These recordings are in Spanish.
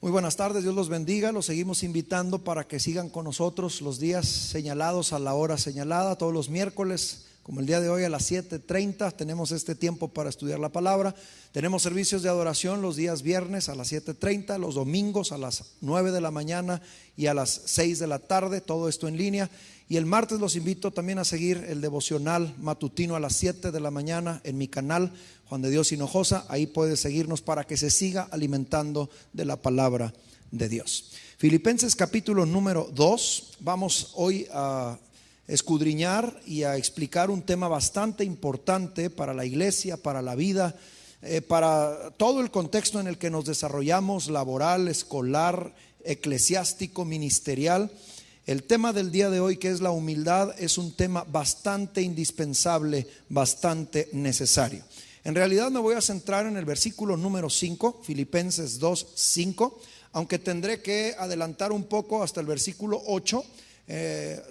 Muy buenas tardes, Dios los bendiga. Los seguimos invitando para que sigan con nosotros los días señalados a la hora señalada, todos los miércoles, como el día de hoy a las 7:30 tenemos este tiempo para estudiar la palabra. Tenemos servicios de adoración los días viernes a las 7:30, los domingos a las 9 de la mañana y a las 6 de la tarde, todo esto en línea. Y el martes los invito también a seguir el devocional matutino a las 7 de la mañana en mi canal Juan de Dios Hinojosa. Ahí puede seguirnos para que se siga alimentando de la palabra de Dios. Filipenses capítulo número 2. Vamos hoy a escudriñar y a explicar un tema bastante importante para la iglesia, para la vida, para todo el contexto en el que nos desarrollamos, laboral, escolar, eclesiástico, ministerial. El tema del día de hoy, que es la humildad, es un tema bastante indispensable, bastante necesario. En realidad me voy a centrar en el versículo número 5, Filipenses 2:5, aunque tendré que adelantar un poco hasta el versículo 8.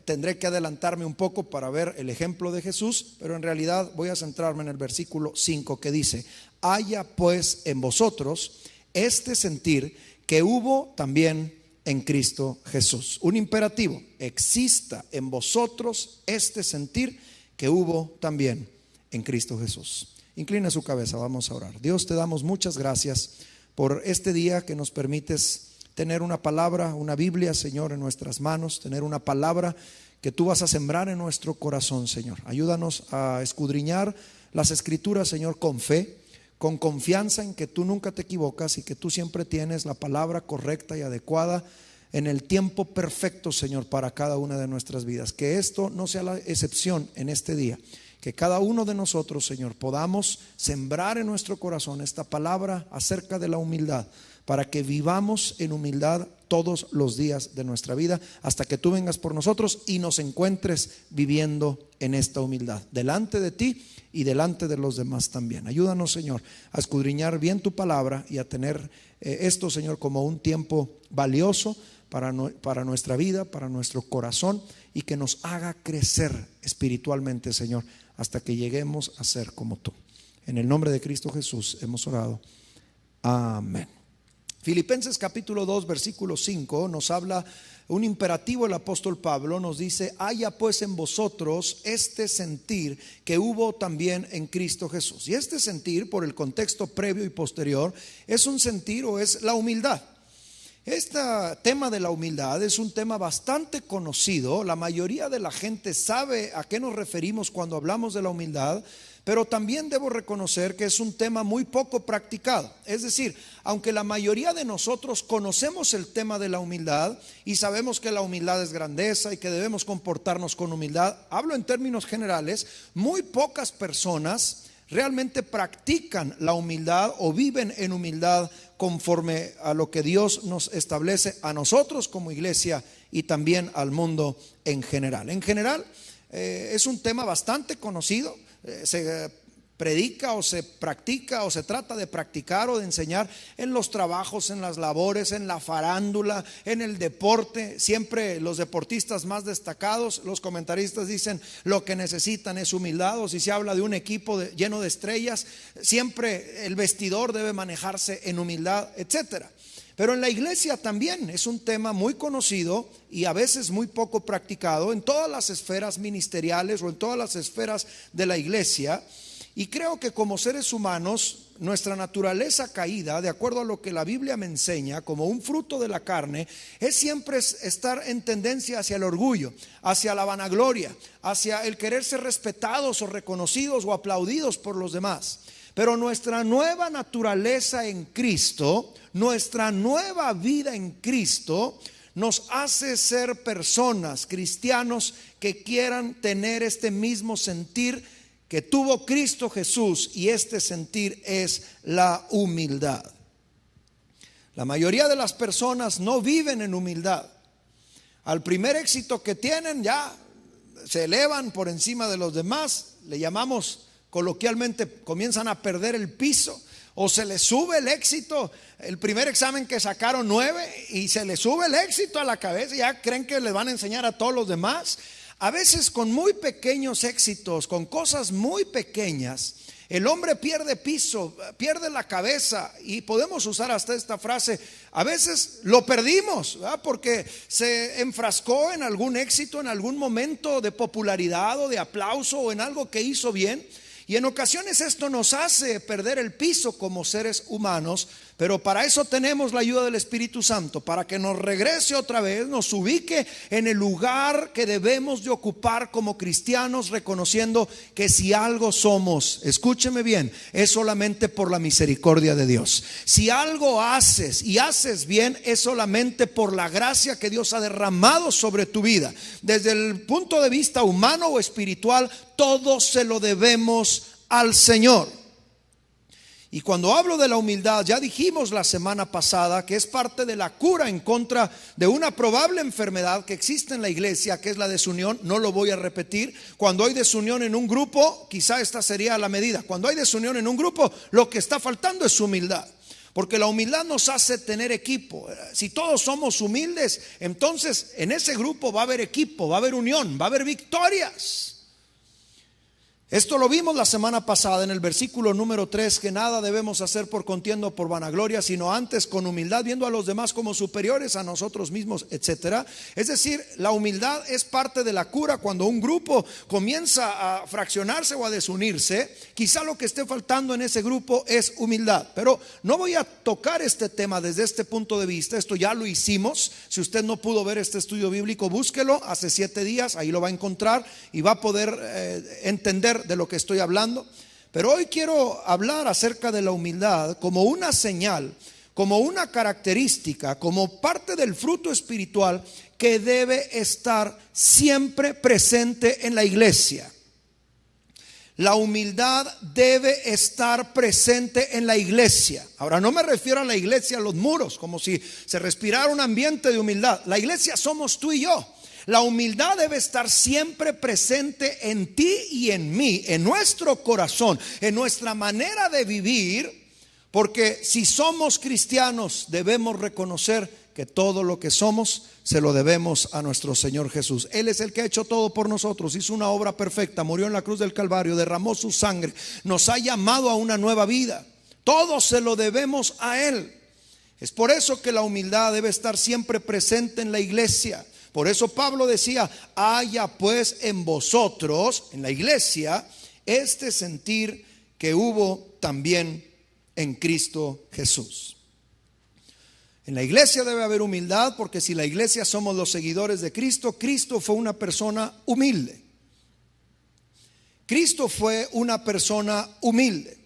Tendré que adelantarme un poco para ver el ejemplo de Jesús, pero en realidad voy a centrarme en el versículo 5, que dice: haya pues en vosotros este sentir que hubo también en Cristo Jesús. Un imperativo: exista en vosotros este sentir que hubo también en Cristo Jesús. Inclina su cabeza, vamos a orar. Dios, te damos muchas gracias por este día que nos permites tener una palabra, una Biblia, Señor, en nuestras manos, tener una palabra que tú vas a sembrar en nuestro corazón, Señor. Ayúdanos a escudriñar las Escrituras, Señor, con fe, con confianza en que tú nunca te equivocas y que tú siempre tienes la palabra correcta y adecuada en el tiempo perfecto, Señor, para cada una de nuestras vidas. Que esto no sea la excepción en este día. Que cada uno de nosotros, Señor, podamos sembrar en nuestro corazón esta palabra acerca de la humildad, para que vivamos en humildad todos los días de nuestra vida, hasta que tú vengas por nosotros y nos encuentres viviendo en esta humildad, delante de ti y delante de los demás también. Ayúdanos, Señor, a escudriñar bien tu palabra y a tener esto, Señor, como un tiempo valioso para nuestra vida, para nuestro corazón, y que nos haga crecer espiritualmente, Señor, hasta que lleguemos a ser como tú. En el nombre de Cristo Jesús hemos orado. Amén. Filipenses capítulo 2 versículo 5 nos habla un imperativo. El apóstol Pablo nos dice: haya pues en vosotros este sentir que hubo también en Cristo Jesús. Y este sentir, por el contexto previo y posterior, es un sentir o es la humildad. Este tema de la humildad es un tema bastante conocido. La mayoría de la gente sabe a qué nos referimos cuando hablamos de la humildad, pero también debo reconocer que es un tema muy poco practicado. Es decir, aunque la mayoría de nosotros conocemos el tema de la humildad y sabemos que la humildad es grandeza y que debemos comportarnos con humildad, hablo en términos generales, muy pocas personas realmente practican la humildad o viven en humildad conforme a lo que Dios nos establece a nosotros como iglesia y también al mundo en general. En general es un tema bastante conocido. Se predica o se practica o se trata de practicar o de enseñar en los trabajos, en las labores, en la farándula, en el deporte. Siempre los deportistas más destacados, los comentaristas dicen lo que necesitan es humildad. O si se habla de un equipo lleno de estrellas, siempre el vestidor debe manejarse en humildad, etcétera. Pero en la iglesia también es un tema muy conocido y a veces muy poco practicado en todas las esferas ministeriales o en todas las esferas de la iglesia. Y creo que como seres humanos, nuestra naturaleza caída, de acuerdo a lo que la Biblia me enseña, como un fruto de la carne, es siempre estar en tendencia hacia el orgullo, hacia la vanagloria, hacia el querer ser respetados o reconocidos o aplaudidos por los demás. Pero nuestra nueva naturaleza en Cristo, nuestra nueva vida en Cristo, nos hace ser personas, cristianos, que quieran tener este mismo sentir que tuvo Cristo Jesús, y este sentir es la humildad. La mayoría de las personas no viven en humildad. Al primer éxito que tienen, ya se elevan por encima de los demás. Le llamamos coloquialmente, comienzan a perder el piso. O se les sube el éxito, el primer examen que sacaron 9 y se les sube el éxito a la cabeza, ya creen que les van a enseñar a todos los demás. A veces con muy pequeños éxitos, con cosas muy pequeñas, el hombre pierde piso, pierde la cabeza, y podemos usar hasta esta frase: a veces lo perdimos, ¿verdad? Porque se enfrascó en algún éxito, en algún momento de popularidad o de aplauso o en algo que hizo bien. Y en ocasiones esto nos hace perder el piso como seres humanos, pero para eso tenemos la ayuda del Espíritu Santo, para que nos regrese otra vez, nos ubique en el lugar que debemos de ocupar como cristianos, reconociendo que si algo somos, escúcheme bien, es solamente por la misericordia de Dios. Si algo haces y haces bien, es solamente por la gracia que Dios ha derramado sobre tu vida. Desde el punto de vista humano o espiritual, todo se lo debemos al Señor. Y cuando hablo de la humildad, ya dijimos la semana pasada que es parte de la cura en contra de una probable enfermedad que existe en la iglesia, que es la desunión. No lo voy a repetir. Cuando hay desunión en un grupo, quizá esta sería la medida. Cuando hay desunión en un grupo, lo que está faltando es humildad. Porque la humildad nos hace tener equipo. Si todos somos humildes, entonces en ese grupo va a haber equipo, va a haber unión, va a haber victorias. Esto lo vimos la semana pasada en el versículo número 3, que nada debemos hacer por contienda o por vanagloria, sino antes con humildad, viendo a los demás como superiores a nosotros mismos, etcétera. Es decir, la humildad es parte de la cura. Cuando un grupo comienza a fraccionarse o a desunirse, quizá lo que esté faltando en ese grupo es humildad. Pero no voy a tocar este tema desde este punto de vista. Esto ya lo hicimos. Si usted no pudo ver este estudio bíblico, búsquelo hace 7 días, ahí lo va a encontrar y va a poder entender de lo que estoy hablando. Pero hoy quiero hablar acerca de la humildad como una señal, como una característica, como parte del fruto espiritual que debe estar siempre presente en la iglesia. La humildad debe estar presente en la iglesia. Ahora, no me refiero a la iglesia, a los muros, como si se respirara un ambiente de humildad. La iglesia somos tú y yo. La humildad debe estar siempre presente en ti y en mí, en nuestro corazón, en nuestra manera de vivir, porque si somos cristianos debemos reconocer que todo lo que somos se lo debemos a nuestro Señor Jesús. Él es el que ha hecho todo por nosotros, hizo una obra perfecta, murió en la cruz del Calvario, derramó su sangre, nos ha llamado a una nueva vida. Todo se lo debemos a Él. Es por eso que la humildad debe estar siempre presente en la iglesia. Por eso Pablo decía: haya pues en vosotros, en la iglesia, este sentir que hubo también en Cristo Jesús. En la iglesia debe haber humildad, porque si la iglesia somos los seguidores de Cristo, Cristo fue una persona humilde. Cristo fue una persona humilde.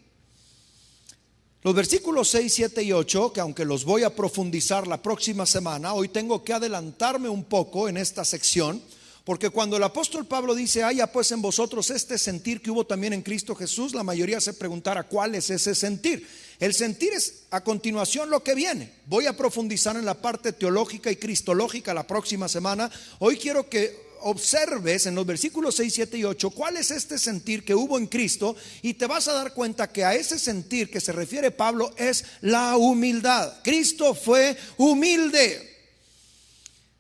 Los versículos 6, 7 y 8, que aunque los voy a profundizar la próxima semana, hoy tengo que adelantarme un poco en esta sección, porque cuando el apóstol Pablo dice: haya pues en vosotros este sentir que hubo también en Cristo Jesús, la mayoría se preguntará ¿cuál es ese sentir? El sentir es a continuación lo que viene. Voy a profundizar en la parte teológica y cristológica la próxima semana. Hoy quiero que observes en los versículos 6, 7 y 8 cuál es este sentir que hubo en Cristo, y te vas a dar cuenta que a ese sentir que se refiere Pablo es la humildad. Cristo fue humilde.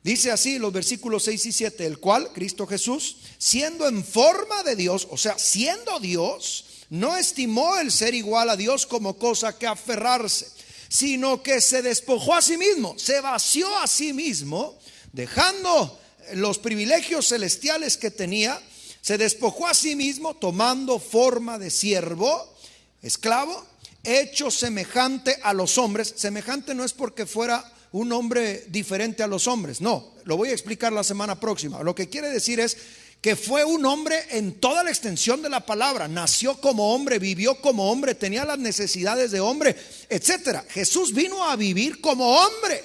Dice así los versículos 6 y 7: el cual, Cristo Jesús, siendo en forma de Dios, o sea, siendo Dios, no estimó el ser igual a Dios como cosa que aferrarse, sino que se despojó a sí mismo, se vació a sí mismo, dejando los privilegios celestiales que tenía, se despojó a sí mismo, tomando forma de siervo, esclavo, hecho semejante a los hombres. Semejante no es porque fuera un hombre diferente a los hombres, no, lo voy a explicar la semana próxima. Lo que quiere decir es que fue un hombre en toda la extensión de la palabra. Nació como hombre, vivió como hombre, tenía las necesidades de hombre, etcétera. Jesús vino a vivir como hombre.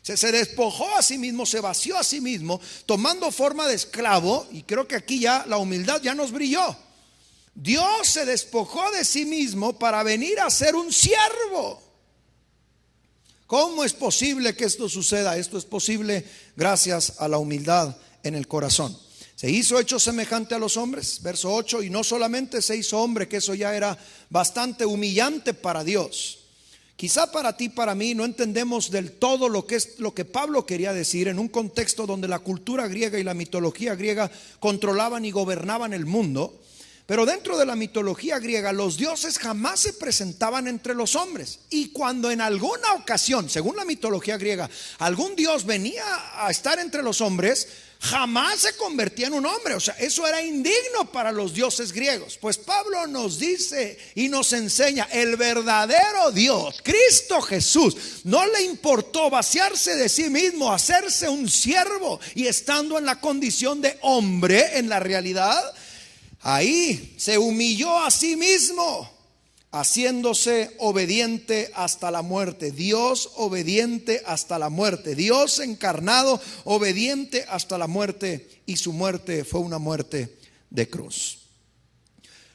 Se despojó a sí mismo, se vació a sí mismo, tomando forma de esclavo. Y creo que aquí ya la humildad ya nos brilló. Dios se despojó de sí mismo para venir a ser un siervo. ¿Cómo es posible que esto suceda? Esto es posible gracias a la humildad en el corazón. Se hizo hecho semejante a los hombres, verso 8, y no solamente se hizo hombre, que eso ya era bastante humillante para Dios. Quizá para ti, para mí, no entendemos del todo lo que Pablo quería decir en un contexto donde la cultura griega y la mitología griega controlaban y gobernaban el mundo. Pero dentro de la mitología griega, los dioses jamás se presentaban entre los hombres. Y cuando en alguna ocasión, según la mitología griega, algún dios venía a estar entre los hombres, jamás se convertía en un hombre. O sea, eso era indigno para los dioses griegos. Pues Pablo nos dice y nos enseña: el verdadero Dios, Cristo Jesús, no le importó vaciarse de sí mismo, hacerse un siervo, y estando en la condición de hombre, en la realidad, ahí se humilló a sí mismo, haciéndose obediente hasta la muerte. Dios obediente hasta la muerte. Dios encarnado, obediente hasta la muerte. Y su muerte fue una muerte de cruz.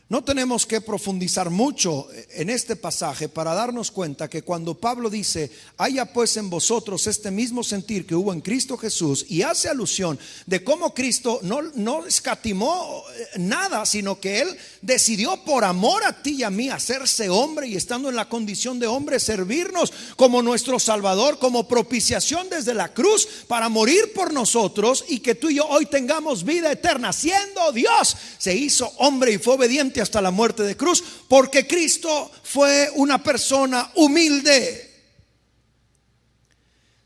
No tenemos que profundizar mucho en este pasaje para darnos cuenta que cuando Pablo dice: haya pues en vosotros este mismo sentir que hubo en Cristo Jesús, y hace alusión de cómo Cristo no escatimó nada, sino que Él decidió por amor a ti y a mí hacerse hombre, y estando en la condición de hombre servirnos como nuestro Salvador, como propiciación desde la cruz para morir por nosotros, y que tú y yo hoy tengamos vida eterna. Siendo Dios, se hizo hombre y fue obediente hasta la muerte de cruz, porque Cristo fue una persona humilde.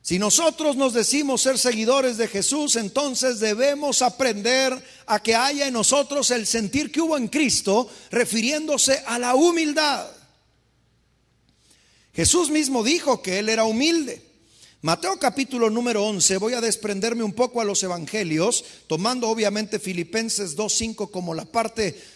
Si nosotros nos decimos ser seguidores de Jesús, entonces debemos aprender a que haya en nosotros el sentir que hubo en Cristo, refiriéndose a la humildad. Jesús mismo dijo que Él era humilde. Mateo capítulo número 11, voy a desprenderme un poco a los evangelios, tomando obviamente Filipenses 2:5 como la parte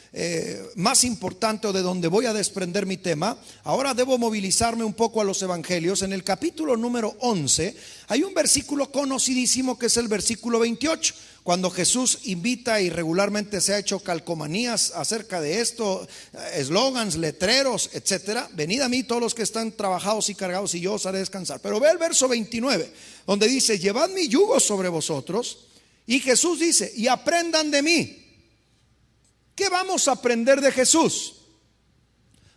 más importante, o de donde voy a desprender mi tema. Ahora debo movilizarme un poco a los evangelios. En el capítulo número 11 hay un versículo conocidísimo que es el versículo 28, cuando Jesús invita, y regularmente se ha hecho calcomanías acerca de esto, eslogans, letreros, etcétera: venid a mí todos los que están trabajados y cargados, y yo os haré descansar. Pero ve el verso 29, donde dice: llevad mi yugo sobre vosotros. Y Jesús dice: y aprendan de mí. ¿Qué vamos a aprender de Jesús?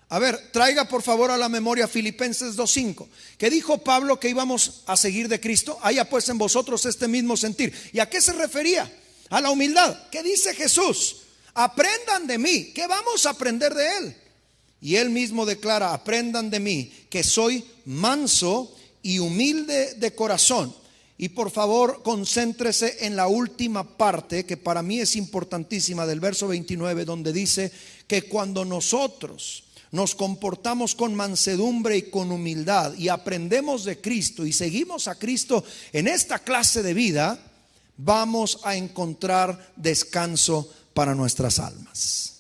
A ver, traiga por favor a la memoria Filipenses 2:5. ¿Qué dijo Pablo que íbamos a seguir de Cristo? Haya pues en vosotros este mismo sentir. ¿Y a qué se refería? A la humildad. ¿Qué dice Jesús? Aprendan de mí. ¿Qué vamos a aprender de Él? Y Él mismo declara: aprendan de mí, que soy manso y humilde de corazón. Y por favor, concéntrese en la última parte, que para mí es importantísima, del verso 29, donde dice que cuando nosotros nos comportamos con mansedumbre y con humildad, y aprendemos de Cristo y seguimos a Cristo en esta clase de vida, vamos a encontrar descanso para nuestras almas.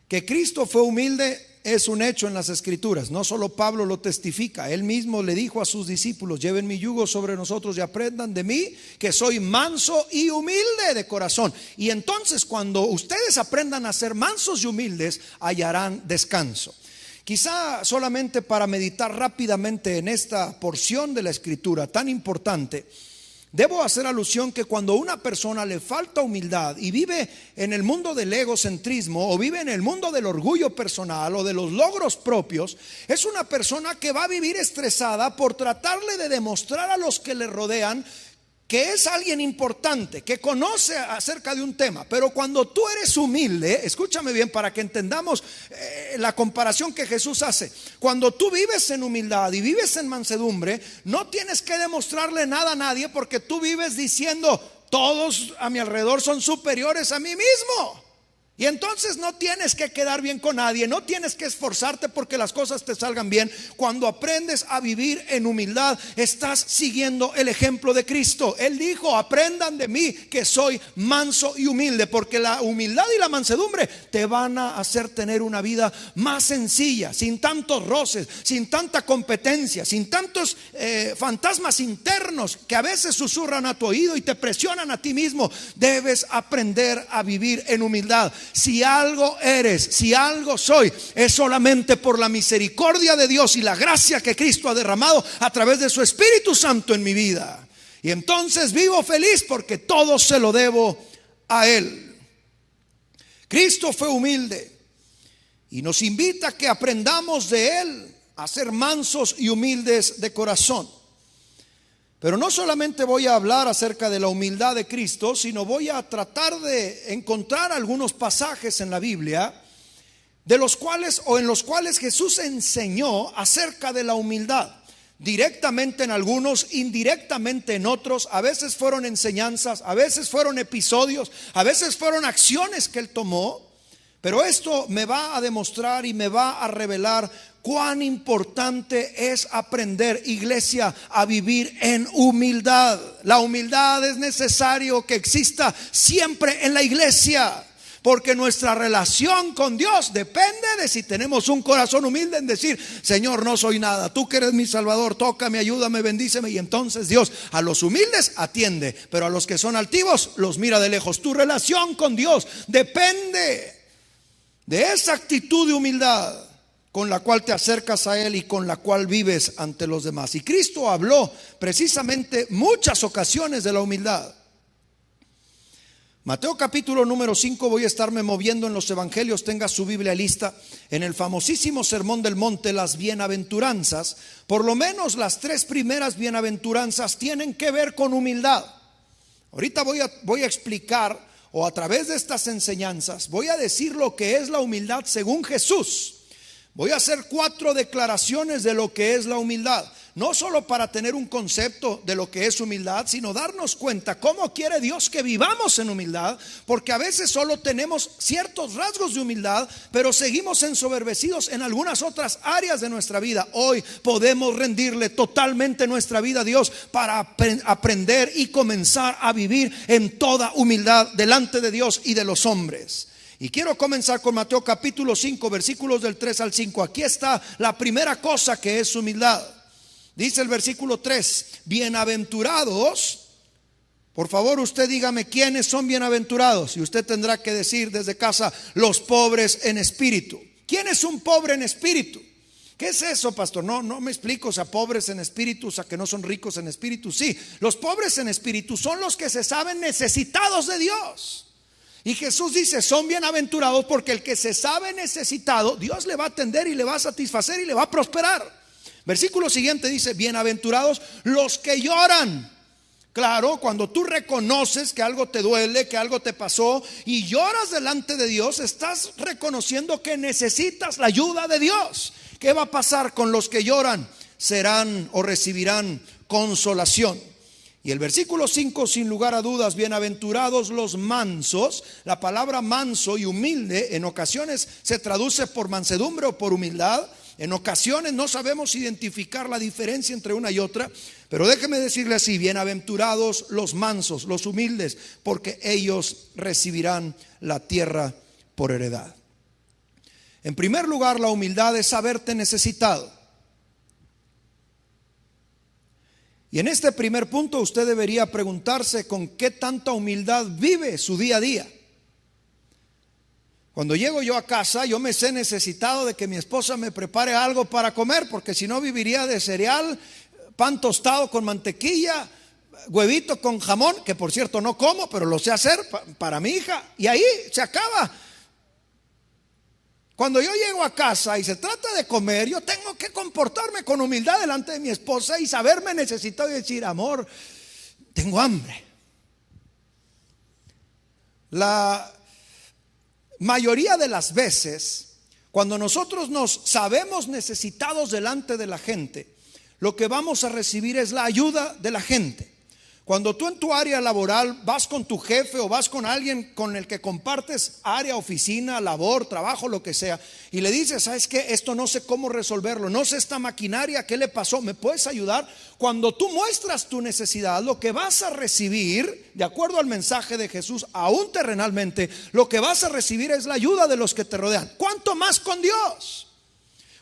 Que Cristo fue humilde es un hecho en las Escrituras. No solo Pablo lo testifica, él mismo le dijo a sus discípulos: lleven mi yugo sobre nosotros y aprendan de mí, que soy manso y humilde de corazón. Y entonces, cuando ustedes aprendan a ser mansos y humildes, hallarán descanso. Quizá solamente para meditar rápidamente en esta porción de la Escritura tan importante, debo hacer alusión que cuando a una persona le falta humildad y vive en el mundo del egocentrismo, o vive en el mundo del orgullo personal o de los logros propios, es una persona que va a vivir estresada por tratarle de demostrar a los que le rodean que es alguien importante, que conoce acerca de un tema. Pero cuando tú eres humilde, escúchame bien para que entendamos la comparación que Jesús hace. Cuando tú vives en humildad y vives en mansedumbre, no tienes que demostrarle nada a nadie, porque tú vives diciendo: todos a mi alrededor son superiores a mí mismo. Y entonces no tienes que quedar bien con nadie, no tienes que esforzarte porque las cosas te salgan bien. Cuando aprendes a vivir en humildad, estás siguiendo el ejemplo de Cristo. Él dijo: aprendan de mí, que soy manso y humilde, porque la humildad y la mansedumbre te van a hacer tener una vida más sencilla, sin tantos roces, sin tanta competencia, sin tantos fantasmas internos que a veces susurran a tu oído y te presionan a ti mismo. Debes aprender a vivir en humildad. Si algo eres, si algo soy, es solamente por la misericordia de Dios y la gracia que Cristo ha derramado a través de su Espíritu Santo en mi vida. Y entonces vivo feliz porque todo se lo debo a Él. Cristo fue humilde. y nos invita a que aprendamos de Él a ser mansos y humildes de corazón. Pero no solamente voy a hablar acerca de la humildad de Cristo, sino voy a tratar de encontrar algunos pasajes en la Biblia de los cuales o en los cuales Jesús enseñó acerca de la humildad. Directamente en algunos, indirectamente en otros. A veces fueron enseñanzas, a veces fueron episodios, a veces fueron acciones que Él tomó. Pero esto me va a demostrar y me va a revelar cuán importante es aprender, iglesia, a vivir en humildad. La humildad es necesario que exista siempre en la iglesia, porque nuestra relación con Dios depende de si tenemos un corazón humilde en decir: Señor, no soy nada, tú que eres mi Salvador, tócame, ayúdame, bendíceme. Y entonces Dios a los humildes atiende, pero a los que son altivos los mira de lejos. Tu relación con Dios depende de esa actitud de humildad con la cual te acercas a Él y con la cual vives ante los demás. Y Cristo habló precisamente muchas ocasiones de la humildad. Mateo capítulo número 5, voy a estarme moviendo en los evangelios. Tenga su Biblia lista. En el famosísimo sermón del monte, las bienaventuranzas, por lo menos las 3 primeras bienaventuranzas tienen que ver con humildad. Ahorita voy a explicar, o a través de estas enseñanzas voy a decir lo que es la humildad según Jesús. Voy a hacer 4 declaraciones de lo que es la humildad, no solo para tener un concepto de lo que es humildad, sino darnos cuenta cómo quiere Dios que vivamos en humildad, porque a veces solo tenemos ciertos rasgos de humildad, pero seguimos ensoberbecidos en algunas otras áreas de nuestra vida. Hoy podemos rendirle totalmente nuestra vida a Dios para aprender y comenzar a vivir en toda humildad delante de Dios y de los hombres. Y quiero comenzar con Mateo capítulo 5, versículos del 3 al 5. Aquí está la primera cosa que es humildad. Dice el versículo 3: bienaventurados. Por favor, usted dígame quiénes son bienaventurados. Y usted tendrá que decir desde casa: los pobres en espíritu. ¿Quién es un pobre en espíritu? ¿Qué es eso, pastor? No me explico. O sea, pobres en espíritu, o sea, que no son ricos en espíritu. Sí, los pobres en espíritu son los que se saben necesitados de Dios. Y Jesús dice: son bienaventurados porque el que se sabe necesitado, Dios le va a atender y le va a satisfacer y le va a prosperar. Versículo siguiente dice: bienaventurados los que lloran. Claro, cuando tú reconoces que algo te duele, que algo te pasó y lloras delante de Dios, estás reconociendo que necesitas la ayuda de Dios. ¿Qué va a pasar con los que lloran? Serán o recibirán consolación. Y el versículo 5, sin lugar a dudas: bienaventurados los mansos. La palabra manso y humilde en ocasiones se traduce por mansedumbre o por humildad. En ocasiones no sabemos identificar la diferencia entre una y otra, pero déjeme decirle así: bienaventurados los mansos, los humildes, porque ellos recibirán la tierra por heredad. En primer lugar, la humildad es saberte necesitado. Y en este primer punto usted debería preguntarse con qué tanta humildad vive su día a día. Cuando llego yo a casa, yo me sé necesitado de que mi esposa me prepare algo para comer, porque si no viviría de cereal, pan tostado con mantequilla, huevito con jamón, que por cierto no como, pero lo sé hacer para mi hija, y ahí se acaba. Cuando yo llego a casa y se trata de comer, yo tengo que comportarme con humildad delante de mi esposa y saberme necesitado y decir: amor, tengo hambre. La mayoría de las veces, cuando nosotros nos sabemos necesitados delante de la gente, lo que vamos a recibir es la ayuda de la gente. Cuando tú en tu área laboral vas con tu jefe o vas con alguien con el que compartes área, oficina, labor, trabajo, lo que sea, y le dices: ¿sabes qué? Esto no sé cómo resolverlo, no sé esta maquinaria, ¿qué le pasó? ¿Me puedes ayudar? Cuando tú muestras tu necesidad, lo que vas a recibir, de acuerdo al mensaje de Jesús, aún terrenalmente, lo que vas a recibir es la ayuda de los que te rodean. ¿Cuánto más con Dios?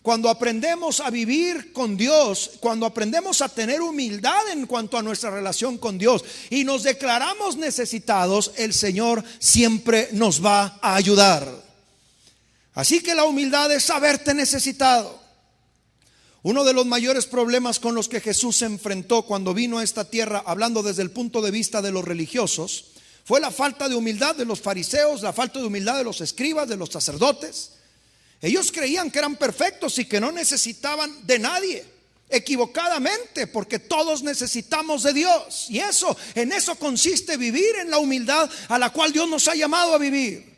Cuando aprendemos a vivir con Dios, cuando aprendemos a tener humildad en cuanto a nuestra relación con Dios y nos declaramos necesitados, el Señor siempre nos va a ayudar. Así que la humildad es saberte necesitado. Uno de los mayores problemas con los que Jesús se enfrentó cuando vino a esta tierra, hablando desde el punto de vista de los religiosos, fue la falta de humildad de los fariseos, la falta de humildad de los escribas, de los sacerdotes. Ellos creían que eran perfectos y que no necesitaban de nadie, equivocadamente, porque todos necesitamos de Dios. Y en eso consiste vivir en la humildad a la cual Dios nos ha llamado a vivir.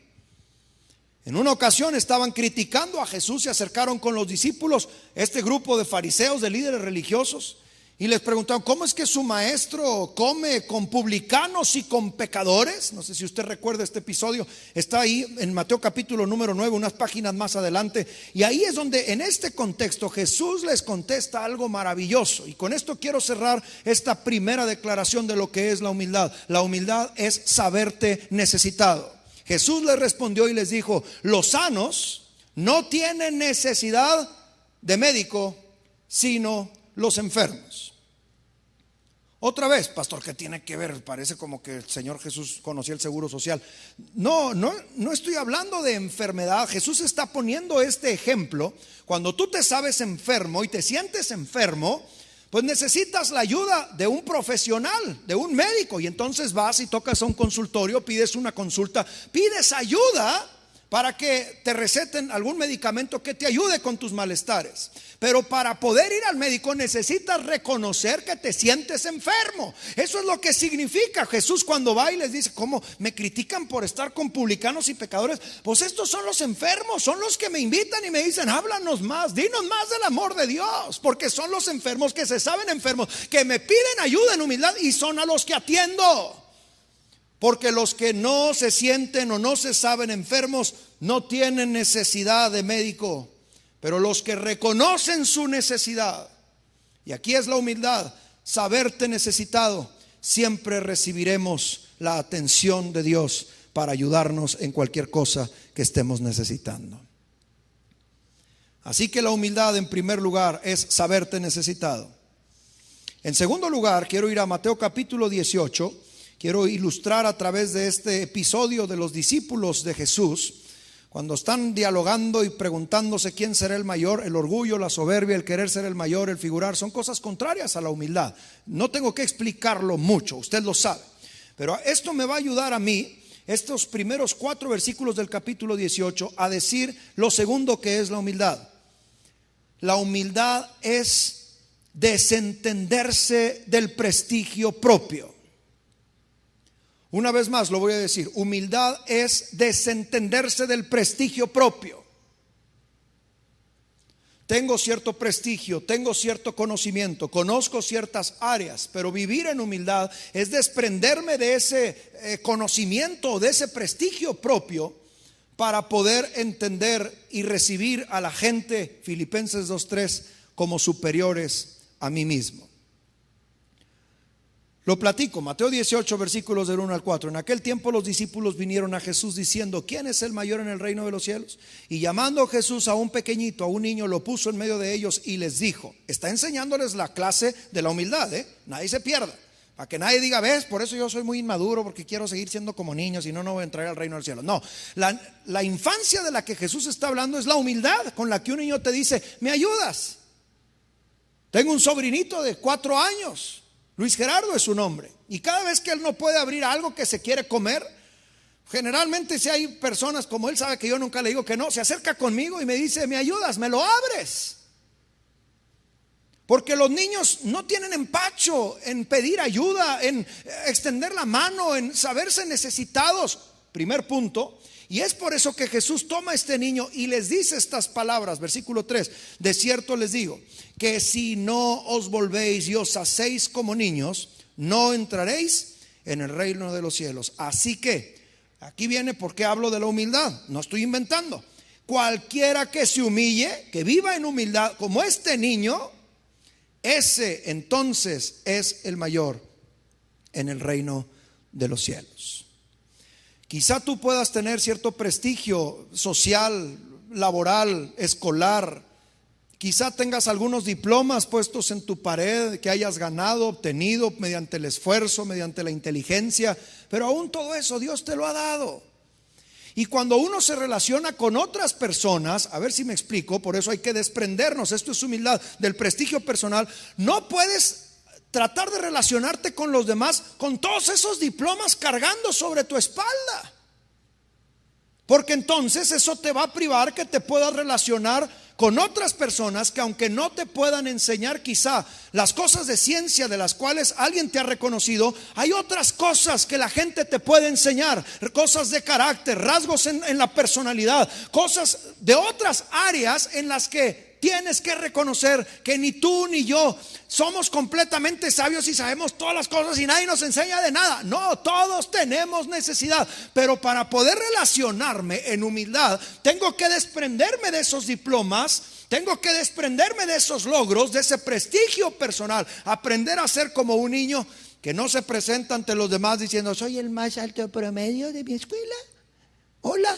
En una ocasión estaban criticando a Jesús, se acercaron con los discípulos, este grupo de fariseos, de líderes religiosos, y les preguntaron: ¿cómo es que su maestro come con publicanos y con pecadores? No sé si usted recuerda este episodio, está ahí en Mateo capítulo número 9, unas páginas más adelante. Y ahí es donde, en este contexto, Jesús les contesta algo maravilloso. Y con esto quiero cerrar esta primera declaración de lo que es la humildad. La humildad es saberte necesitado. Jesús les respondió y les dijo: los sanos no tienen necesidad de médico, sino los enfermos. Otra vez, pastor, ¿qué tiene que ver? Parece como que el Señor Jesús conocía el seguro social. No estoy hablando de enfermedad. Jesús está poniendo este ejemplo. Cuando tú te sabes enfermo y te sientes enfermo, pues necesitas la ayuda de un profesional, de un médico. Y entonces vas y tocas a un consultorio, pides una consulta, pides ayuda para que te receten algún medicamento que te ayude con tus malestares. Pero para poder ir al médico necesitas reconocer que te sientes enfermo. Eso es lo que significa Jesús cuando va y les dice: ¿cómo me critican por estar con publicanos y pecadores? Pues estos son los enfermos, son los que me invitan y me dicen: háblanos más, dinos más del amor de Dios. Porque son los enfermos que se saben enfermos, que me piden ayuda en humildad, y son a los que atiendo. Porque los que no se sienten o no se saben enfermos no tienen necesidad de médico, pero los que reconocen su necesidad, y aquí es la humildad, saberte necesitado, siempre recibiremos la atención de Dios para ayudarnos en cualquier cosa que estemos necesitando. Así que la humildad, en primer lugar, es saberte necesitado. En segundo lugar, quiero ir a Mateo capítulo 18. Quiero ilustrar a través de este episodio de los discípulos de Jesús, cuando están dialogando y preguntándose quién será el mayor. El orgullo, la soberbia, el querer ser el mayor, el figurar, son cosas contrarias a la humildad. No tengo que explicarlo mucho, usted lo sabe. Pero esto me va a ayudar a mí, estos primeros 4 versículos del capítulo 18, a decir lo segundo que es la humildad. La humildad es desentenderse del prestigio propio. Una vez más lo voy a decir: humildad es desentenderse del prestigio propio. Tengo cierto prestigio, tengo cierto conocimiento, conozco ciertas áreas, pero vivir en humildad es desprenderme de ese conocimiento, de ese prestigio propio, para poder entender y recibir a la gente, Filipenses 2:3, como superiores a mí mismo. Lo platico, Mateo 18, versículos del 1 al 4. En aquel tiempo los discípulos vinieron a Jesús diciendo: ¿quién es el mayor en el reino de los cielos? Y llamando Jesús a un pequeñito, a un niño, lo puso en medio de ellos y les dijo. Está enseñándoles la clase de la humildad, nadie se pierda, para que nadie diga: ves, por eso yo soy muy inmaduro, porque quiero seguir siendo como niño, si no, no voy a entrar al reino del cielo. No, la infancia de la que Jesús está hablando es la humildad con la que un niño te dice: ¿me ayudas? Tengo un sobrinito de 4 años, Luis Gerardo es su nombre, y cada vez que él no puede abrir algo que se quiere comer, generalmente si hay personas como él, sabe que yo nunca le digo que no, se acerca conmigo y me dice: ¿me ayudas? ¿Me lo abres? Porque los niños no tienen empacho en pedir ayuda, en extender la mano, en saberse necesitados. Primer punto. Y es por eso que Jesús toma a este niño y les dice estas palabras, versículo 3: de cierto les digo que si no os volvéis y os hacéis como niños, no entraréis en el reino de los cielos. Así que aquí viene por qué hablo de la humildad, no estoy inventando. Cualquiera que se humille, que viva en humildad como este niño, ese entonces es el mayor en el reino de los cielos. Quizá tú puedas tener cierto prestigio social, laboral, escolar. Quizá tengas algunos diplomas puestos en tu pared que hayas ganado, obtenido mediante el esfuerzo, mediante la inteligencia. Pero aún todo eso Dios te lo ha dado. Y cuando uno se relaciona con otras personas, a ver si me explico, por eso hay que desprendernos, esto es humildad, del prestigio personal. No puedes tratar de relacionarte con los demás con todos esos diplomas cargando sobre tu espalda. Porque entonces eso te va a privar que te puedas relacionar con otras personas que, aunque no te puedan enseñar quizá las cosas de ciencia de las cuales alguien te ha reconocido, hay otras cosas que la gente te puede enseñar, cosas de carácter, rasgos en la personalidad, cosas de otras áreas en las que tienes que reconocer que ni tú ni yo somos completamente sabios y sabemos todas las cosas y nadie nos enseña de nada. No, todos tenemos necesidad, pero para poder relacionarme en humildad tengo que desprenderme de esos diplomas, tengo que desprenderme de esos logros, de ese prestigio personal, aprender a ser como un niño que no se presenta ante los demás diciendo: soy el más alto promedio de mi escuela. Hola.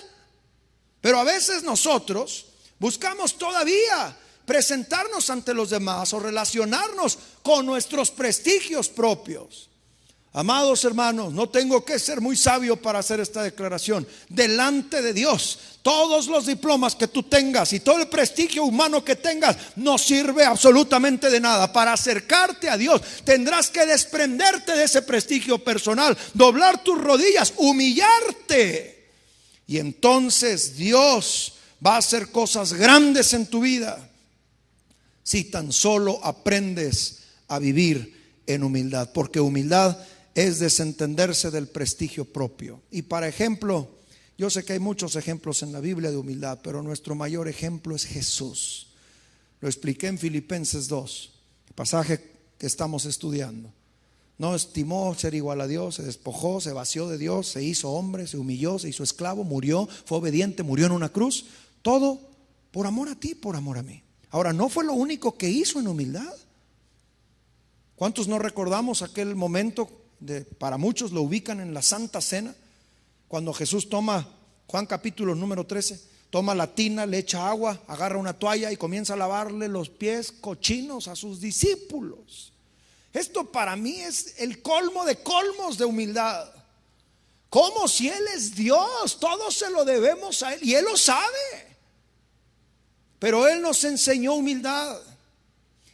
Pero a veces nosotros buscamos todavía presentarnos ante los demás o relacionarnos con nuestros prestigios propios. Amados hermanos, no tengo que ser muy sabio para hacer esta declaración. Delante de Dios, todos los diplomas que tú tengas y todo el prestigio humano que tengas no sirve absolutamente de nada. Para acercarte a Dios tendrás que desprenderte de ese prestigio personal, doblar tus rodillas, humillarte, y entonces Dios va a hacer cosas grandes en tu vida si tan solo aprendes a vivir en humildad. Porque humildad es desentenderse del prestigio propio. Y para ejemplo, yo sé que hay muchos ejemplos en la Biblia de humildad, pero nuestro mayor ejemplo es Jesús. Lo expliqué en Filipenses 2, el pasaje que estamos estudiando. No estimó ser igual a Dios, se despojó, se vació de Dios, se hizo hombre, se humilló, se hizo esclavo, murió, fue obediente, murió en una cruz. Todo por amor a ti, por amor a mí. Ahora, no fue lo único que hizo en humildad. ¿Cuántos no recordamos aquel momento para muchos lo ubican en la Santa Cena, cuando Jesús toma, Juan capítulo número 13, toma la tina, le echa agua, agarra una toalla y comienza a lavarle los pies cochinos a sus discípulos? Esto para mí es el colmo de colmos de humildad. Como si Él es Dios, todo se lo debemos a Él y Él lo sabe. Pero Él nos enseñó humildad.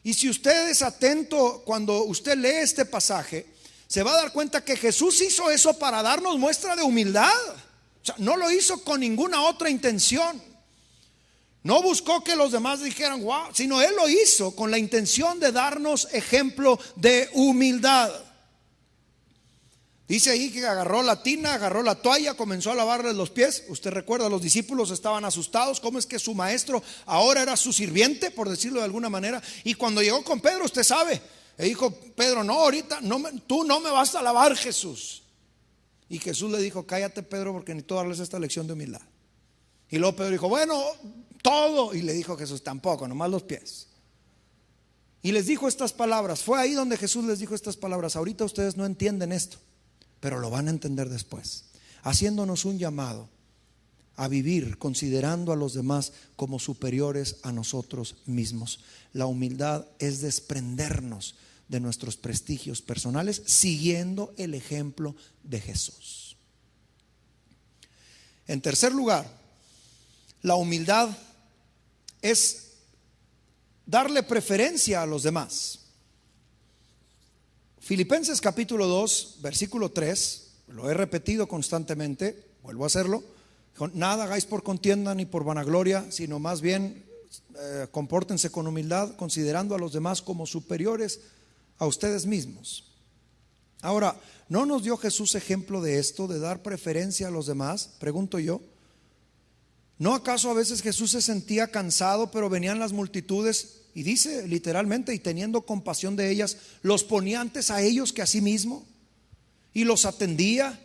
Y si usted es atento cuando usted lee este pasaje, se va a dar cuenta que Jesús hizo eso para darnos muestra de humildad. O sea, no lo hizo con ninguna otra intención. No buscó que los demás dijeran wow, sino Él lo hizo con la intención de darnos ejemplo de humildad. Dice ahí que agarró la tina, agarró la toalla, comenzó a lavarles los pies. Usted recuerda, los discípulos estaban asustados. ¿Cómo es que su maestro ahora era su sirviente, por decirlo de alguna manera? Y cuando llegó con Pedro, usted sabe, le dijo Pedro: no, ahorita tú no me vas a lavar, Jesús. Y Jesús le dijo: cállate, Pedro, porque necesito darles esta lección de humildad. Y luego Pedro dijo: bueno, todo. Y le dijo Jesús: tampoco, nomás los pies. Y les dijo estas palabras. Fue ahí donde Jesús les dijo estas palabras: ahorita ustedes no entienden esto, pero lo van a entender después, haciéndonos un llamado a vivir considerando a los demás como superiores a nosotros mismos. La humildad es desprendernos de nuestros prestigios personales siguiendo el ejemplo de Jesús. En tercer lugar, la humildad es darle preferencia a los demás. Filipenses capítulo 2, versículo 3, lo he repetido constantemente, vuelvo a hacerlo. Nada hagáis por contienda ni por vanagloria, sino más bien compórtense con humildad, considerando a los demás como superiores a ustedes mismos. Ahora, ¿no nos dio Jesús ejemplo de esto, de dar preferencia a los demás? Pregunto yo. ¿No acaso a veces Jesús se sentía cansado, pero venían las multitudes? Y dice literalmente, y teniendo compasión de ellas, los ponía antes a ellos que a sí mismo, y los atendía,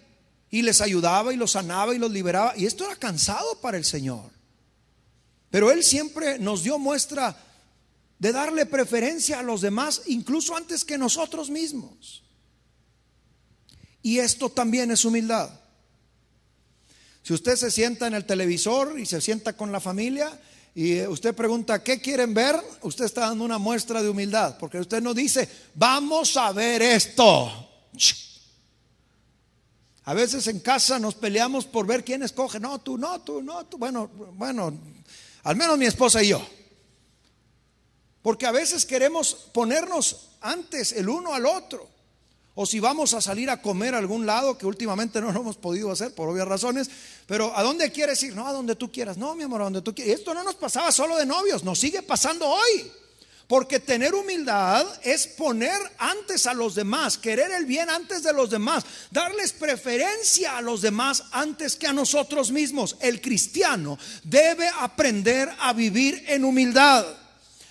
y les ayudaba, y los sanaba, y los liberaba. Y esto era cansado para el Señor. Pero Él siempre nos dio muestra de darle preferencia a los demás, incluso antes que nosotros mismos. Y esto también es humildad. Si usted se sienta en el televisor y se sienta con la familia y usted pregunta ¿qué quieren ver?, usted está dando una muestra de humildad, porque usted no dice vamos a ver esto. A veces en casa nos peleamos por ver quién escoge. No, tú, no, tú, no, tú. Bueno, al menos mi esposa y yo. Porque a veces queremos ponernos antes el uno al otro. o si vamos a salir a comer a algún lado, que últimamente no lo hemos podido hacer por obvias razones, pero ¿a dónde quieres ir? No, a donde tú quieras. No, mi amor, a donde tú quieras. Esto no nos pasaba solo de novios, nos sigue pasando hoy. Porque tener humildad es poner antes a los demás, querer el bien antes de los demás, darles preferencia a los demás antes que a nosotros mismos. El cristiano debe aprender a vivir en humildad,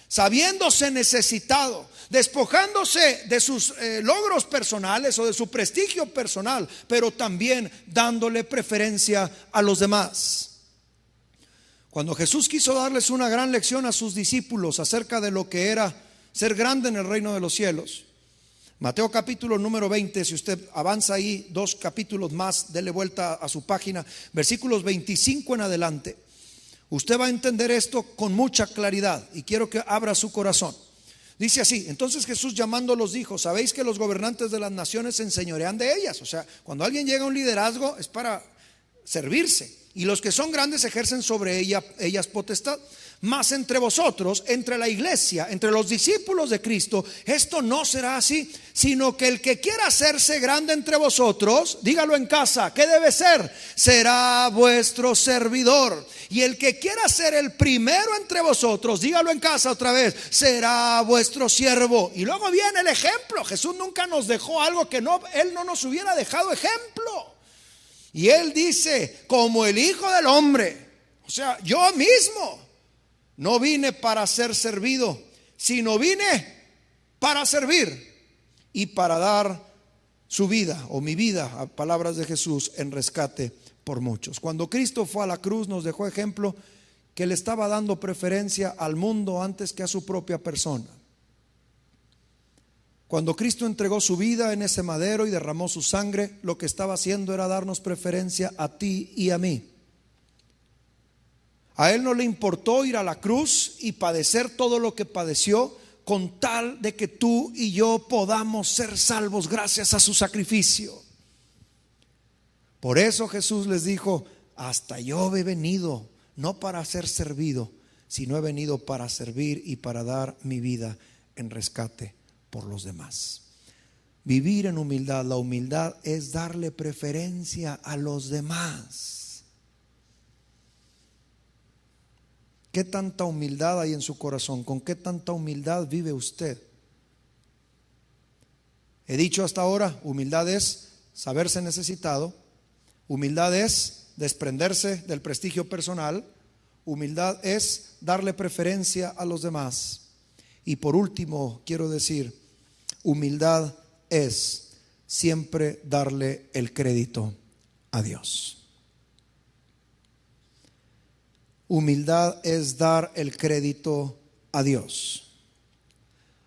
sabiéndose necesitado, despojándose de sus logros personales o de su prestigio personal, pero también dándole preferencia a los demás. Cuando Jesús quiso darles una gran lección a sus discípulos acerca de lo que era ser grande en el reino de los cielos, Mateo capítulo número 20, si usted avanza ahí 2 capítulos más, dele vuelta a su página, versículos 25 en adelante, usted va a entender esto con mucha claridad y quiero que abra su corazón. Dice así: entonces Jesús llamándolos dijo: sabéis que los gobernantes de las naciones se enseñorean de ellas. O sea, cuando alguien llega a un liderazgo es para servirse, y los que son grandes ejercen sobre ellas potestad. Mas entre vosotros, entre la iglesia, entre los discípulos de Cristo, esto no será así, sino que el que quiera hacerse grande entre vosotros, dígalo en casa, ¿qué debe ser? Será vuestro servidor. Y el que quiera ser el primero entre vosotros, dígalo en casa otra vez, será vuestro siervo. Y luego viene el ejemplo. Jesús nunca nos dejó algo que Él no nos hubiera dejado ejemplo. Y Él dice: como el Hijo del Hombre, o sea, yo mismo no vine para ser servido, sino vine para servir y para dar su vida, o mi vida, a palabras de Jesús, en rescate por muchos. Cuando Cristo fue a la cruz nos dejó ejemplo que le estaba dando preferencia al mundo antes que a su propia persona. Cuando Cristo entregó su vida en ese madero y derramó su sangre, lo que estaba haciendo era darnos preferencia a ti y a mí. A Él no le importó ir a la cruz y padecer todo lo que padeció, con tal de que tú y yo podamos ser salvos gracias a su sacrificio. Por eso Jesús les dijo: hasta yo he venido, no para ser servido, sino he venido para servir y para dar mi vida en rescate por los demás. Vivir en humildad. La humildad es darle preferencia a los demás. ¿Qué tanta humildad hay en su corazón? ¿Con qué tanta humildad vive usted? He dicho hasta ahora, humildad es saberse necesitado, humildad es desprenderse del prestigio personal, humildad es darle preferencia a los demás. Y por último quiero decir, humildad es siempre darle el crédito a Dios. Humildad es dar el crédito a Dios.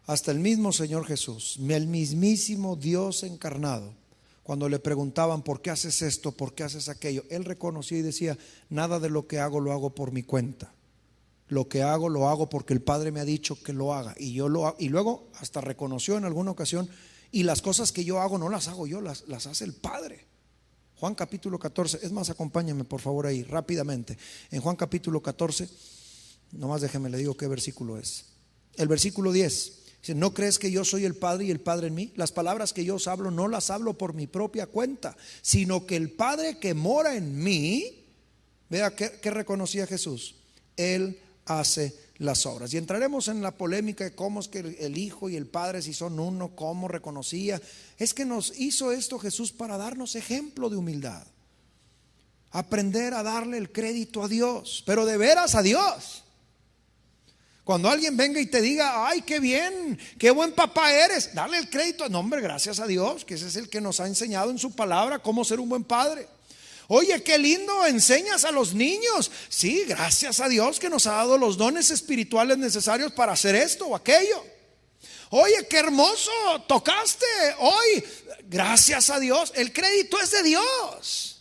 Hasta el mismo Señor Jesús, el mismísimo Dios encarnado, cuando le preguntaban: ¿por qué haces esto? ¿Por qué haces aquello? Él reconocía y decía: nada de lo que hago lo hago por mi cuenta. Lo que hago lo hago porque el Padre me ha dicho que lo haga, y yo lo hago. Y luego hasta reconoció en alguna ocasión: y las cosas que yo hago no las hago yo, las hace el Padre. Juan capítulo 14, es más, acompáñenme por favor ahí rápidamente. En Juan capítulo 14, nomás déjeme le digo qué versículo es. El versículo 10 dice: ¿no crees que yo soy el Padre y el Padre en mí? Las palabras que yo os hablo no las hablo por mi propia cuenta, sino que el Padre que mora en mí, vea qué reconocía Jesús, Él hace las obras. Y entraremos en la polémica de cómo es que el Hijo y el Padre, si son uno, cómo reconocía. Es que nos hizo esto Jesús para darnos ejemplo de humildad, aprender a darle el crédito a Dios, pero de veras a Dios. Cuando alguien venga y te diga: ay, qué bien, qué buen papá eres, darle el crédito. No, hombre, gracias a Dios, que ese es el que nos ha enseñado en su palabra cómo ser un buen padre. Oye, qué lindo enseñas a los niños. Sí, gracias a Dios que nos ha dado los dones espirituales necesarios para hacer esto o aquello. Oye, qué hermoso tocaste hoy. Gracias a Dios. El crédito es de Dios.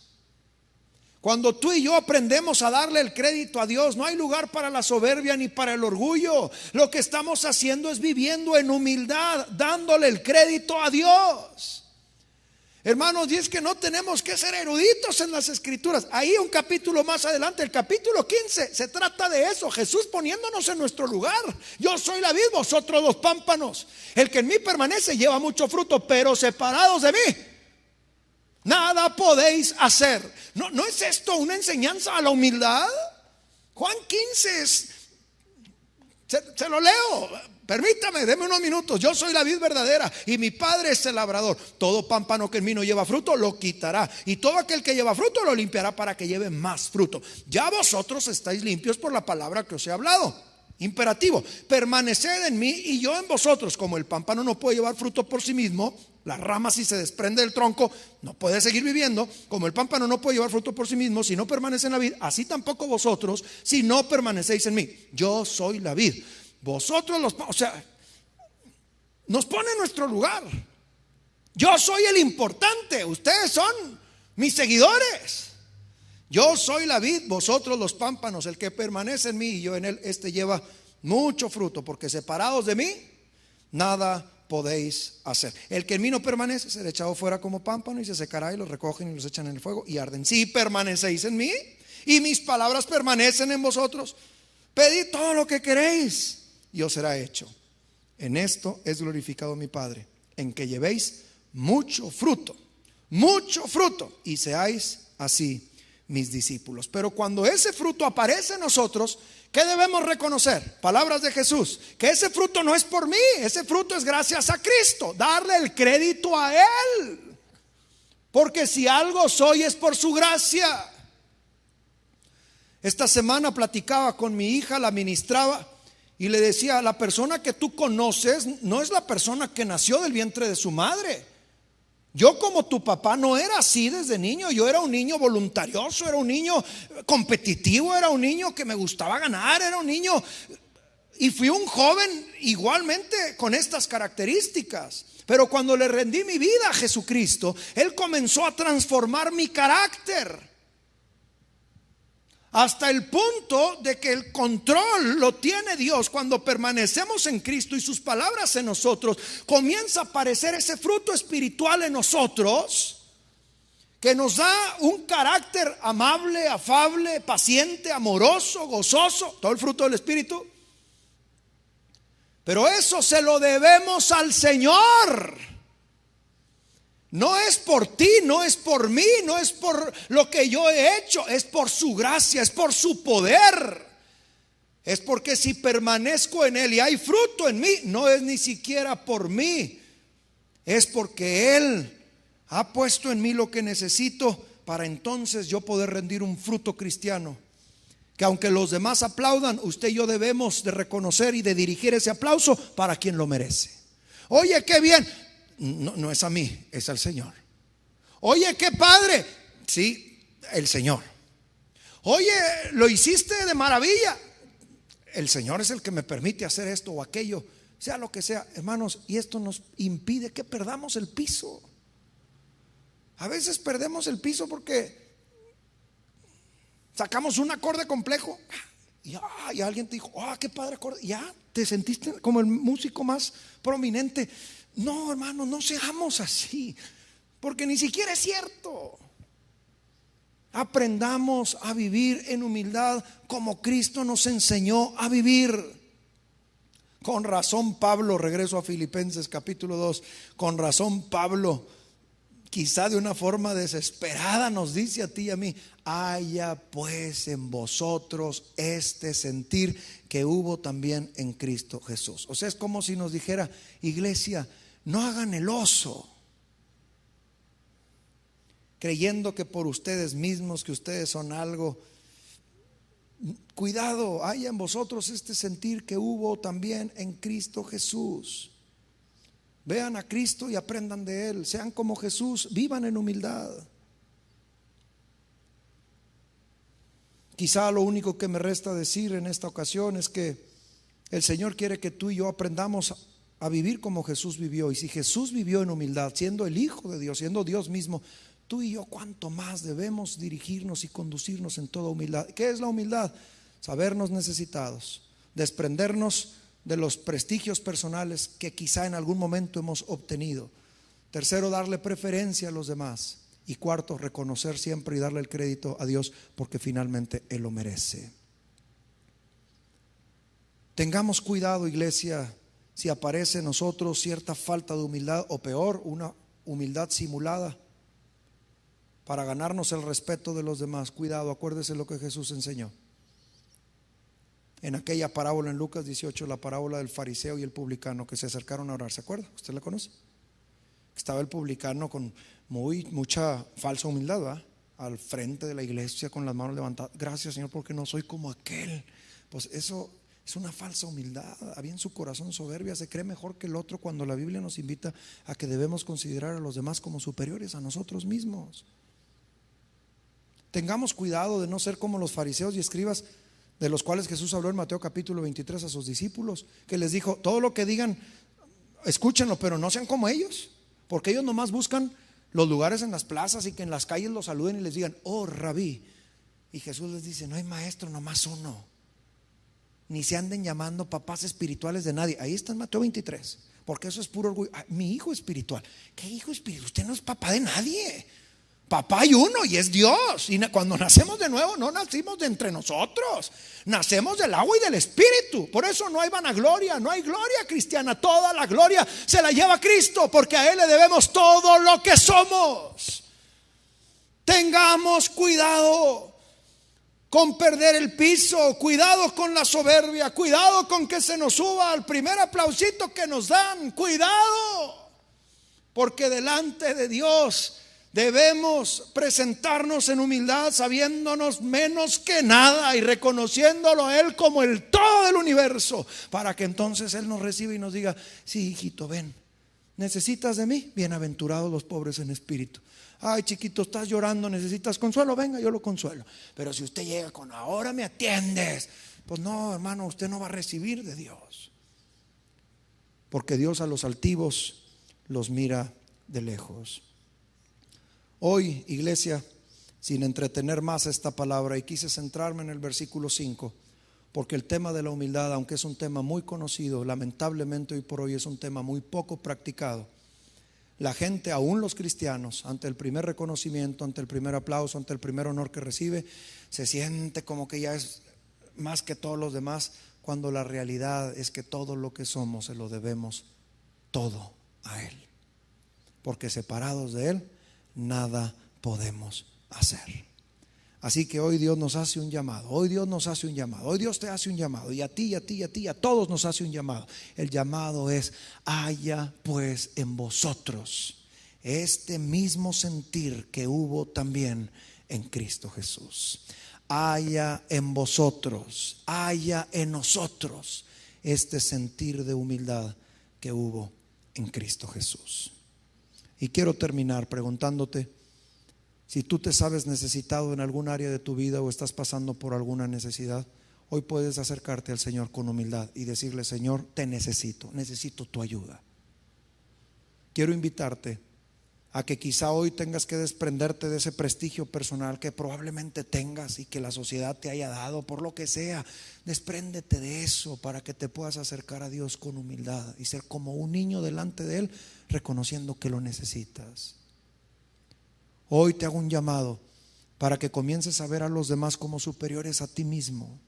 Cuando tú y yo aprendemos a darle el crédito a Dios, no hay lugar para la soberbia ni para el orgullo. Lo que estamos haciendo es viviendo en humildad, dándole el crédito a Dios. Hermanos, y es que no tenemos que ser eruditos en las escrituras. Ahí un capítulo más adelante, el capítulo 15, se trata de eso. Jesús poniéndonos en nuestro lugar. Yo soy la vid, vosotros los pámpanos. El que en mí permanece lleva mucho fruto, pero separados de mí nada podéis hacer. ¿No es esto una enseñanza a la humildad? Juan 15 se lo leo. Permítame, deme unos minutos. Yo soy la vid verdadera y mi Padre es el labrador. Todo pámpano que en mí no lleva fruto lo quitará, y todo aquel que lleva fruto lo limpiará para que lleve más fruto. Ya vosotros estáis limpios por la palabra que os he hablado. Imperativo: permaneced en mí y yo en vosotros. Como el pámpano no puede llevar fruto por sí mismo, la rama, si se desprende del tronco, no puede seguir viviendo. Como el pámpano no puede llevar fruto por sí mismo si no permanece en la vid, así tampoco vosotros si no permanecéis en mí. Yo soy la vid, vosotros los... O sea, nos pone en nuestro lugar. Yo soy el importante, ustedes son mis seguidores. Yo soy la vid, vosotros los pámpanos. El que permanece en mí y yo en él, este lleva mucho fruto, porque separados de mí nada podéis hacer. El que en mí no permanece será echado fuera como pámpano y se secará, y los recogen y los echan en el fuego y arden. Si permanecéis en mí y mis palabras permanecen en vosotros, pedid todo lo que queréis y os será hecho. En esto es glorificado mi Padre, en que llevéis mucho fruto, y seáis así mis discípulos. Pero cuando ese fruto aparece en nosotros, ¿qué debemos reconocer? Palabras de Jesús: que ese fruto no es por mí, ese fruto es gracias a Cristo. Darle el crédito a Él, porque si algo soy es por su gracia. Esta semana platicaba con mi hija, la ministraba y le decía: la persona que tú conoces no es la persona que nació del vientre de su madre. Yo, como tu papá, no era así desde niño. Yo era un niño voluntarioso, era un niño competitivo, era un niño que me gustaba ganar, era un niño, y fui un joven igualmente con estas características. Pero cuando le rendí mi vida a Jesucristo, Él comenzó a transformar mi carácter, hasta el punto de que el control lo tiene Dios. Cuando permanecemos en Cristo y sus palabras en nosotros, comienza a aparecer ese fruto espiritual en nosotros, que nos da un carácter amable, afable, paciente, amoroso, gozoso, todo el fruto del Espíritu. Pero eso se lo debemos al Señor. No es por ti, no es por mí, no es por lo que yo he hecho, es por su gracia, es por su poder. Es porque si permanezco en Él y hay fruto en mí, no es ni siquiera por mí, es porque Él ha puesto en mí lo que necesito para entonces yo poder rendir un fruto cristiano, que aunque los demás aplaudan, usted y yo debemos de reconocer y de dirigir ese aplauso para quien lo merece. Oye, qué bien. No es a mí, es al Señor. Oye, qué padre. Sí, el Señor. Oye, lo hiciste de maravilla. El Señor es el que me permite hacer esto o aquello, sea lo que sea, hermanos. Y esto nos impide que perdamos el piso. A veces perdemos el piso porque sacamos un acorde complejo y alguien te dijo: qué padre acorde. Ya te sentiste como el músico más prominente. No, hermano, no seamos así, porque ni siquiera es cierto. Aprendamos a vivir en humildad como Cristo nos enseñó a vivir. Con razón Pablo, regreso a Filipenses capítulo 2, con razón Pablo, quizá de una forma desesperada, nos dice a ti y a mí: haya pues en vosotros este sentir que hubo también en Cristo Jesús. O sea, es como si nos dijera: iglesia, no hagan el oso, creyendo que por ustedes mismos, que ustedes son algo. Cuidado, haya en vosotros este sentir que hubo también en Cristo Jesús. Vean a Cristo y aprendan de Él. Sean como Jesús, vivan en humildad. Quizá lo único que me resta decir en esta ocasión es que el Señor quiere que tú y yo aprendamos a vivir como Jesús vivió. Y si Jesús vivió en humildad, siendo el Hijo de Dios, siendo Dios mismo, tú y yo cuánto más debemos dirigirnos y conducirnos en toda humildad. ¿Qué es la humildad? Sabernos necesitados, desprendernos de los prestigios personales que quizá en algún momento hemos obtenido, Tercero, darle preferencia a los demás. Y cuarto, reconocer siempre y darle el crédito a Dios porque finalmente Él lo merece. Tengamos cuidado, iglesia, si aparece en nosotros cierta falta de humildad o peor, una humildad simulada para ganarnos el respeto de los demás. Cuidado, acuérdese lo que Jesús enseñó en aquella parábola en Lucas 18, la parábola del fariseo y el publicano que se acercaron a orar. ¿Se acuerda? ¿Usted la conoce? Estaba el publicano con mucha falsa humildad, ¿verdad? Al frente de la iglesia con las manos levantadas. Gracias, Señor, porque no soy como aquel. Pues eso es una falsa humildad. Había en su corazón soberbia, se cree mejor que el otro, cuando la Biblia nos invita a que debemos considerar a los demás como superiores a nosotros mismos. Tengamos cuidado de no ser como los fariseos y escribas, de los cuales Jesús habló en Mateo capítulo 23 a sus discípulos, que les dijo: todo lo que digan, escúchenlo, pero no sean como ellos, porque ellos nomás buscan los lugares en las plazas y que en las calles los saluden y les digan: oh, rabí. Y Jesús les dice: no hay maestro, nomás uno. Ni se anden llamando papás espirituales de nadie. Ahí está en Mateo 23, porque eso es puro orgullo. Mi hijo espiritual. ¿Qué hijo espiritual? Usted no es papá de nadie. Papá hay uno y es Dios. Y cuando nacemos de nuevo, no nacimos de entre nosotros, nacemos del agua y del Espíritu. Por eso no hay vanagloria, no hay gloria cristiana. Toda la gloria se la lleva Cristo, porque a Él le debemos todo lo que somos. Tengamos cuidado con perder el piso, cuidado con la soberbia, cuidado con que se nos suba al primer aplausito que nos dan. Cuidado, porque delante de Dios debemos presentarnos en humildad, sabiéndonos menos que nada y reconociéndolo a Él como el todo del universo, para que entonces Él nos reciba y nos diga: sí, hijito, ven, ¿necesitas de mí? Bienaventurados los pobres en espíritu. Ay, chiquito, estás llorando, necesitas consuelo, venga, yo lo consuelo. Pero si usted llega con: ahora me atiendes, pues no, hermano, usted no va a recibir de Dios, porque Dios a los altivos los mira de lejos. Hoy, iglesia, sin entretener más esta palabra, y quise centrarme en el versículo 5, porque el tema de la humildad, aunque es un tema muy conocido, lamentablemente hoy por hoy es un tema muy poco practicado. La gente, aún los cristianos, ante el primer reconocimiento, ante el primer aplauso, ante el primer honor que recibe, se siente como que ya es más que todos los demás, cuando la realidad es que todo lo que somos se lo debemos todo a Él, porque separados de Él nada podemos hacer. Así que hoy Dios nos hace un llamado. Hoy Dios nos hace un llamado. Hoy Dios te hace un llamado. Y a ti, a ti, a ti, a todos nos hace un llamado. El llamado es: haya pues en vosotros este mismo sentir que hubo también en Cristo Jesús. Haya en vosotros, haya en nosotros este sentir de humildad que hubo en Cristo Jesús. Y quiero terminar preguntándote: si tú te sabes necesitado en algún área de tu vida o estás pasando por alguna necesidad, hoy puedes acercarte al Señor con humildad y decirle: Señor, te necesito tu ayuda. Quiero invitarte a que quizá hoy tengas que desprenderte de ese prestigio personal que probablemente tengas y que la sociedad te haya dado, por lo que sea. Despréndete de eso para que te puedas acercar a Dios con humildad y ser como un niño delante de Él, reconociendo que lo necesitas. Hoy te hago un llamado para que comiences a ver a los demás como superiores a ti mismo.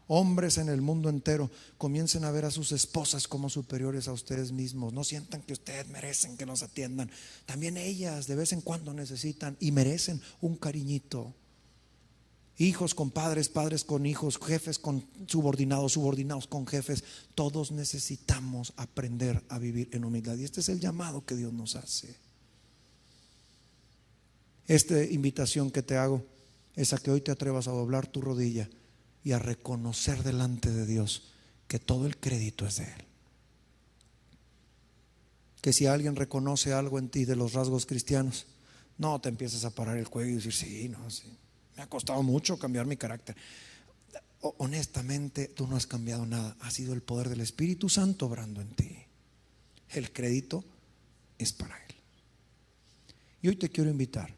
Hombres en el mundo entero comiencen a ver a sus esposas como superiores a ustedes mismos. No sientan que ustedes merecen que los atiendan. También ellas de vez en cuando necesitan y merecen un cariñito. Hijos con padres, padres con hijos, jefes con subordinados, subordinados con jefes. Todos necesitamos aprender a vivir en humildad, y este es el llamado que Dios nos hace. Esta invitación que te hago es a que hoy te atrevas a doblar tu rodilla y a reconocer delante de Dios que todo el crédito es de Él. Que si alguien reconoce algo en ti de los rasgos cristianos, no te empieces a parar el cuello y decir: sí, no, sí, me ha costado mucho cambiar mi carácter. Honestamente, tú no has cambiado nada. Ha sido el poder del Espíritu Santo obrando en ti. El crédito es para Él. Y hoy te quiero invitar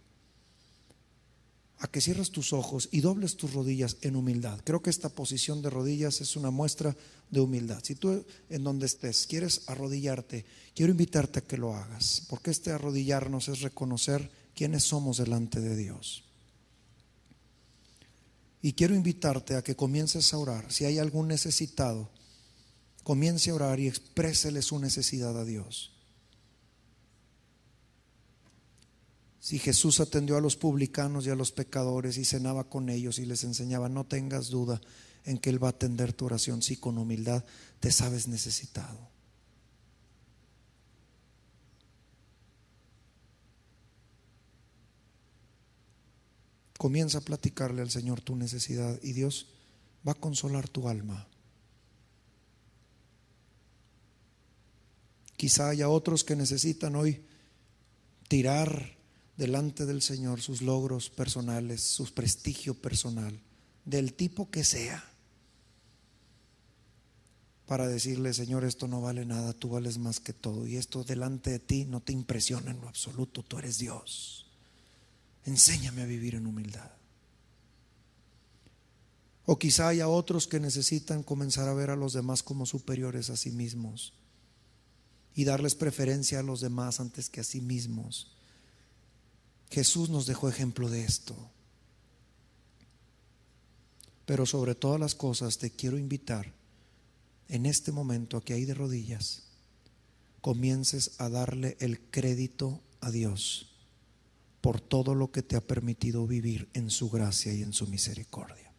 a que cierres tus ojos y dobles tus rodillas en humildad. Creo que esta posición de rodillas es una muestra de humildad. Si tú en donde estés quieres arrodillarte, quiero invitarte a que lo hagas, porque este arrodillarnos es reconocer quiénes somos delante de Dios. Y quiero invitarte a que comiences a orar. Si hay algún necesitado, comience a orar y exprésele su necesidad a Dios. Si Jesús atendió a los publicanos y a los pecadores y cenaba con ellos y les enseñaba, no tengas duda en que Él va a atender tu oración si con humildad te sabes necesitado. Comienza a platicarle al Señor tu necesidad y Dios va a consolar tu alma. Quizá haya otros que necesitan hoy tirar delante del Señor sus logros personales, su prestigio personal, del tipo que sea, para decirle, Señor, esto no vale nada, tú vales más que todo, y esto delante de ti no te impresiona en lo absoluto, tú eres Dios. Enséñame a vivir en humildad. O quizá haya otros que necesitan comenzar a ver a los demás como superiores a sí mismos y darles preferencia a los demás antes que a sí mismos. Jesús nos dejó ejemplo de esto. Pero sobre todas las cosas te quiero invitar en este momento a que ahí de rodillas comiences a darle el crédito a Dios por todo lo que te ha permitido vivir en su gracia y en su misericordia.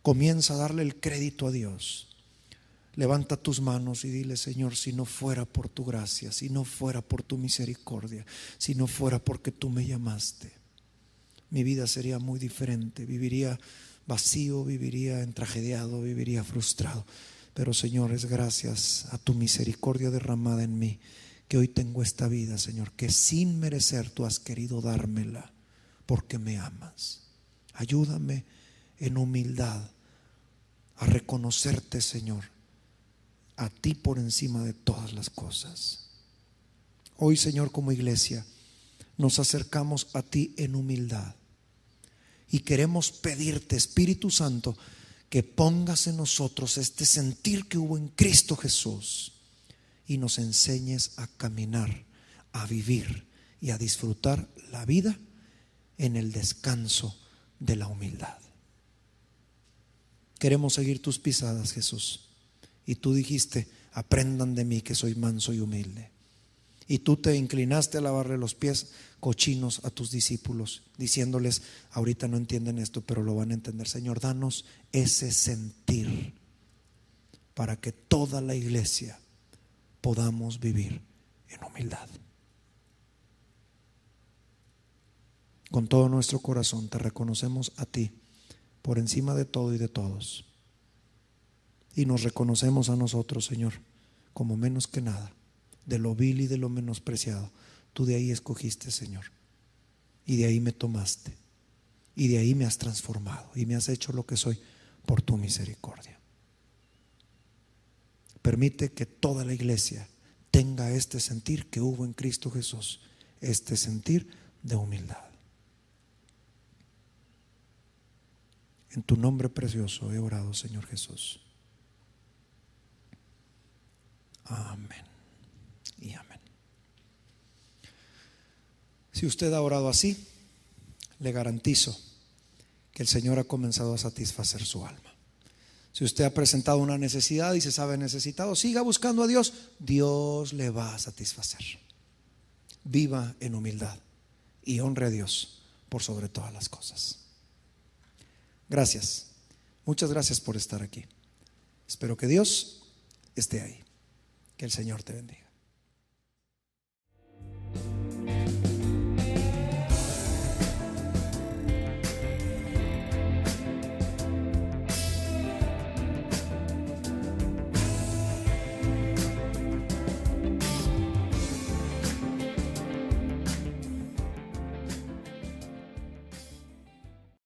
Comienza a darle el crédito a Dios. Levanta tus manos y dile, Señor, si no fuera por tu gracia, si no fuera por tu misericordia, si no fuera porque tú me llamaste, mi vida sería muy diferente. Viviría vacío, viviría entragediado, viviría frustrado. Pero Señor, es gracias a tu misericordia derramada en mí que hoy tengo esta vida, Señor, que sin merecer tú has querido dármela porque me amas. Ayúdame en humildad a reconocerte, Señor, a ti por encima de todas las cosas. Hoy, Señor, como iglesia nos acercamos a ti en humildad y queremos pedirte, Espíritu Santo, que pongas en nosotros este sentir que hubo en Cristo Jesús y nos enseñes a caminar, a vivir y a disfrutar la vida en el descanso de la humildad. Queremos seguir tus pisadas, Jesús. Y tú dijiste, aprendan de mí que soy manso y humilde. Y tú te inclinaste a lavarle los pies cochinos a tus discípulos, diciéndoles, ahorita no entienden esto, pero lo van a entender. Señor, danos ese sentir para que toda la iglesia podamos vivir en humildad. Con todo nuestro corazón te reconocemos a ti por encima de todo y de todos. Y nos reconocemos a nosotros, Señor, como menos que nada, de lo vil y de lo menospreciado. Tú de ahí escogiste, Señor, y de ahí me tomaste, y de ahí me has transformado y me has hecho lo que soy por tu misericordia. Permite que toda la iglesia tenga este sentir que hubo en Cristo Jesús, este sentir de humildad. En tu nombre precioso he orado, Señor Jesús. Amén y amén. Si usted ha orado así, le garantizo que el Señor ha comenzado a satisfacer su alma. Si usted ha presentado una necesidad y se sabe necesitado, siga buscando a Dios. Dios le va a satisfacer. Viva en humildad y honre a Dios por sobre todas las cosas. Gracias. Muchas gracias por estar aquí. Espero que Dios esté ahí. Que el Señor te bendiga.